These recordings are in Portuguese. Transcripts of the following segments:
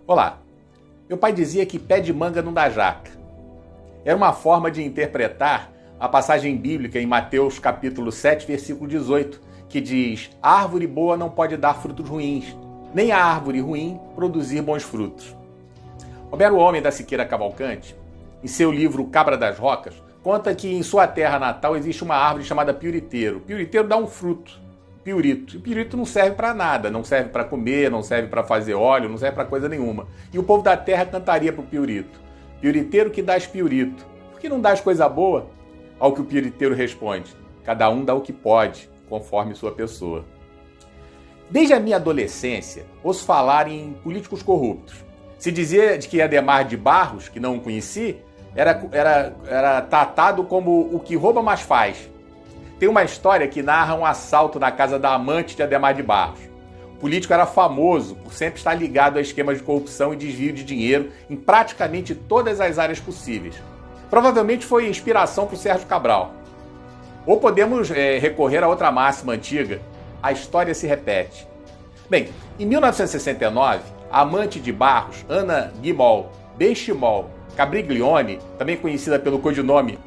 Olá, meu pai dizia que pé de manga não dá jaca. Era uma forma de interpretar a passagem bíblica em Mateus capítulo 7, versículo 18, que diz: "A árvore boa não pode dar frutos ruins, nem a árvore ruim produzir bons frutos." Homero Homem da Siqueira Cavalcante, em seu livro Cabra das Rocas, conta que em sua terra natal existe uma árvore chamada piuriteiro. O piuriteiro dá um fruto, piurito. E o piurito não serve para nada, não serve para comer, não serve para fazer óleo, não serve para coisa nenhuma. E o povo da terra cantaria pro piurito: "Piuriteiro que dás piurito, por que não dás coisa boa?" Ao que o piuriteiro responde: "Cada um dá o que pode, conforme sua pessoa." Desde a minha adolescência, ouço falar em políticos corruptos. Se dizia de que Adhemar de Barros, que não o conheci, era tratado como o que rouba mais faz. Tem uma história que narra um assalto na casa da amante de Adhemar de Barros. O político era famoso por sempre estar ligado a esquemas de corrupção e desvio de dinheiro em praticamente todas as áreas possíveis. Provavelmente foi inspiração para o Sérgio Cabral. Ou podemos recorrer a outra máxima antiga: a história se repete. Bem, em 1969, a amante de Barros, Ana Guimol Benchimol Cabriglione, também conhecida pelo codinome,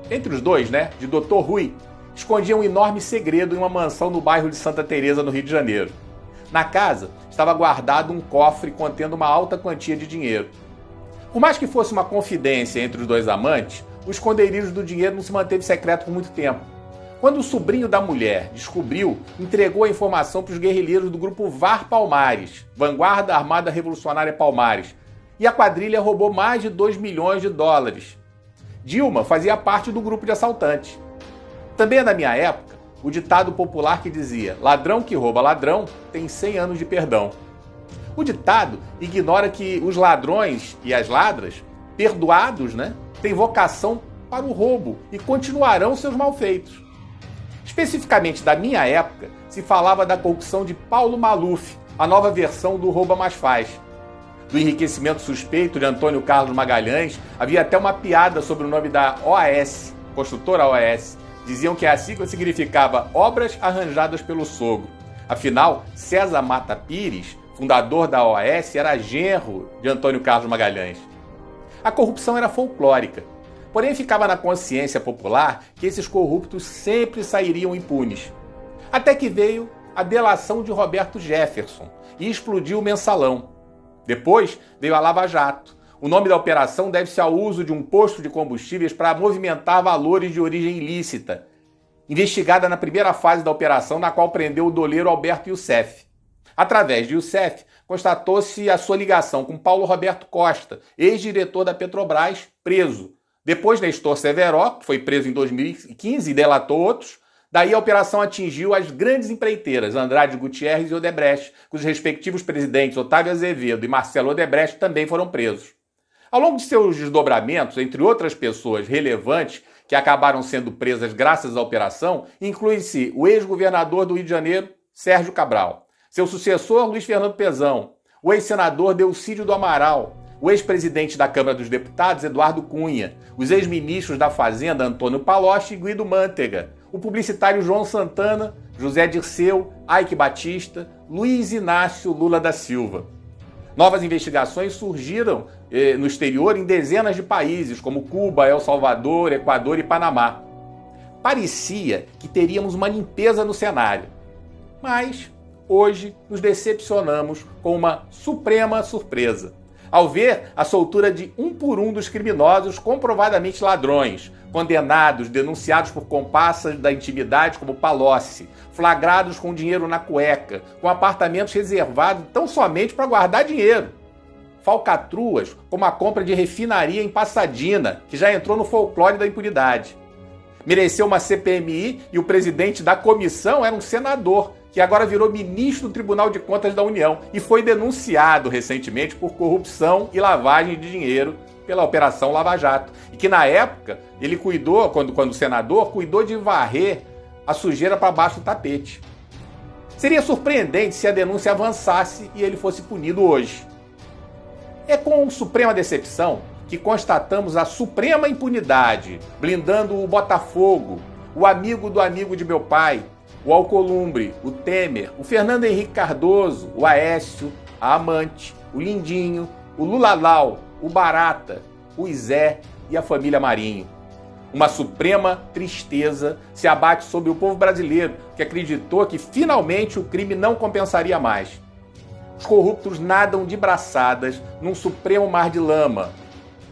entre os dois, de Dr. Rui, escondia um enorme segredo em uma mansão no bairro de Santa Teresa, no Rio de Janeiro. Na casa estava guardado um cofre contendo uma alta quantia de dinheiro. Por mais que fosse uma confidência entre os dois amantes, o esconderijo do dinheiro não se manteve secreto por muito tempo. Quando o sobrinho da mulher descobriu, entregou a informação para os guerrilheiros do grupo VAR Palmares, Vanguarda Armada Revolucionária Palmares, e a quadrilha roubou mais de 2 milhões de dólares. Dilma fazia parte do grupo de assaltantes. Também é da minha época o ditado popular que dizia: "Ladrão que rouba ladrão tem 100 anos de perdão." O ditado ignora que os ladrões e as ladras, perdoados, têm vocação para o roubo e continuarão seus malfeitos. Especificamente da minha época, se falava da corrupção de Paulo Maluf, a nova versão do Rouba Mais Faz. Do enriquecimento suspeito de Antônio Carlos Magalhães, havia até uma piada sobre o nome da OAS, construtora OAS. Diziam que a sigla significava Obras Arranjadas pelo Sogro. Afinal, César Mata Pires, fundador da OAS, era genro de Antônio Carlos Magalhães. A corrupção era folclórica. Porém, ficava na consciência popular que esses corruptos sempre sairiam impunes. Até que veio a delação de Roberto Jefferson e explodiu o mensalão. Depois veio a Lava Jato. O nome da operação deve-se ao uso de um posto de combustíveis para movimentar valores de origem ilícita, investigada na primeira fase da operação, na qual prendeu o doleiro Alberto Youssef. Através de Youssef, constatou-se a sua ligação com Paulo Roberto Costa, ex-diretor da Petrobras, preso. Depois, Nestor Severo, que foi preso em 2015 e delatou outros. Daí a operação atingiu as grandes empreiteiras Andrade Gutierrez e Odebrecht, cujos respectivos presidentes Otávio Azevedo e Marcelo Odebrecht também foram presos. Ao longo de seus desdobramentos, entre outras pessoas relevantes que acabaram sendo presas graças à operação, inclui-se o ex-governador do Rio de Janeiro, Sérgio Cabral, seu sucessor, Luiz Fernando Pezão, o ex-senador Delcídio do Amaral, o ex-presidente da Câmara dos Deputados, Eduardo Cunha, os ex-ministros da Fazenda, Antônio Palocci e Guido Mantega, o publicitário João Santana, José Dirceu, Eike Batista, Luiz Inácio Lula da Silva. Novas investigações surgiram no exterior em dezenas de países, como Cuba, El Salvador, Equador e Panamá. Parecia que teríamos uma limpeza no cenário. Mas, hoje, nos decepcionamos com uma suprema surpresa, ao ver a soltura de um por um dos criminosos comprovadamente ladrões, condenados, denunciados por comparsas da intimidade como Palocci, flagrados com dinheiro na cueca, com apartamentos reservados tão somente para guardar dinheiro. Falcatruas como a compra de refinaria em Passadina, que já entrou no folclore da impunidade. Mereceu uma CPMI e o presidente da comissão era um senador, que agora virou ministro do Tribunal de Contas da União e foi denunciado recentemente por corrupção e lavagem de dinheiro pela Operação Lava Jato. E que na época ele cuidou, quando senador, cuidou de varrer a sujeira para baixo do tapete. Seria surpreendente se a denúncia avançasse e ele fosse punido hoje. É com suprema decepção que constatamos a suprema impunidade, blindando o Botafogo, o amigo do amigo de meu pai, o Alcolumbre, o Temer, o Fernando Henrique Cardoso, o Aécio, a Amante, o Lindinho, o Lulalau, o Barata, o Zé e a família Marinho. Uma suprema tristeza se abate sobre o povo brasileiro, que acreditou que finalmente o crime não compensaria mais. Os corruptos nadam de braçadas num supremo mar de lama,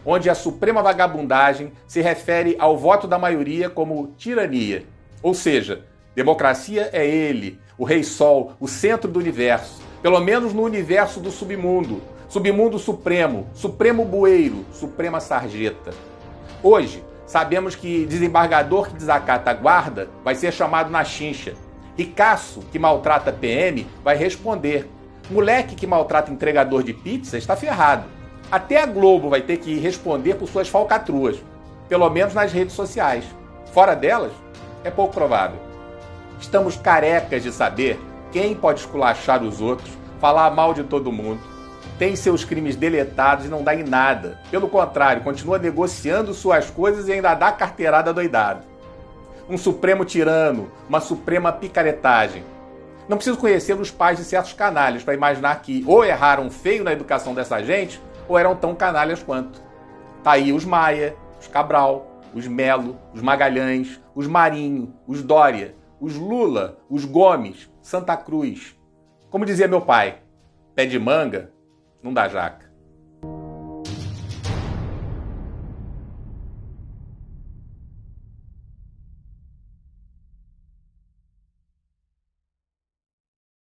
onde a suprema vagabundagem se refere ao voto da maioria como tirania. Ou seja, democracia é ele, o Rei Sol, o centro do universo, pelo menos no universo do submundo, submundo supremo, supremo bueiro, suprema sarjeta. Hoje, sabemos que desembargador que desacata a guarda vai ser chamado na chincha. Ricaço que maltrata PM vai responder. Moleque que maltrata entregador de pizza está ferrado. Até a Globo vai ter que responder por suas falcatruas, pelo menos nas redes sociais. Fora delas, é pouco provável. Estamos carecas de saber quem pode esculachar os outros, falar mal de todo mundo, tem seus crimes deletados e não dá em nada. Pelo contrário, continua negociando suas coisas e ainda dá carteirada doidado. Um supremo tirano, uma suprema picaretagem. Não preciso conhecer os pais de certos canalhas para imaginar que ou erraram feio na educação dessa gente, ou eram tão canalhas quanto. Tá aí os Maia, os Cabral, os Melo, os Magalhães, os Marinho, os Dória, os Lula, os Gomes, Santa Cruz. Como dizia meu pai, pé de manga não dá jaca.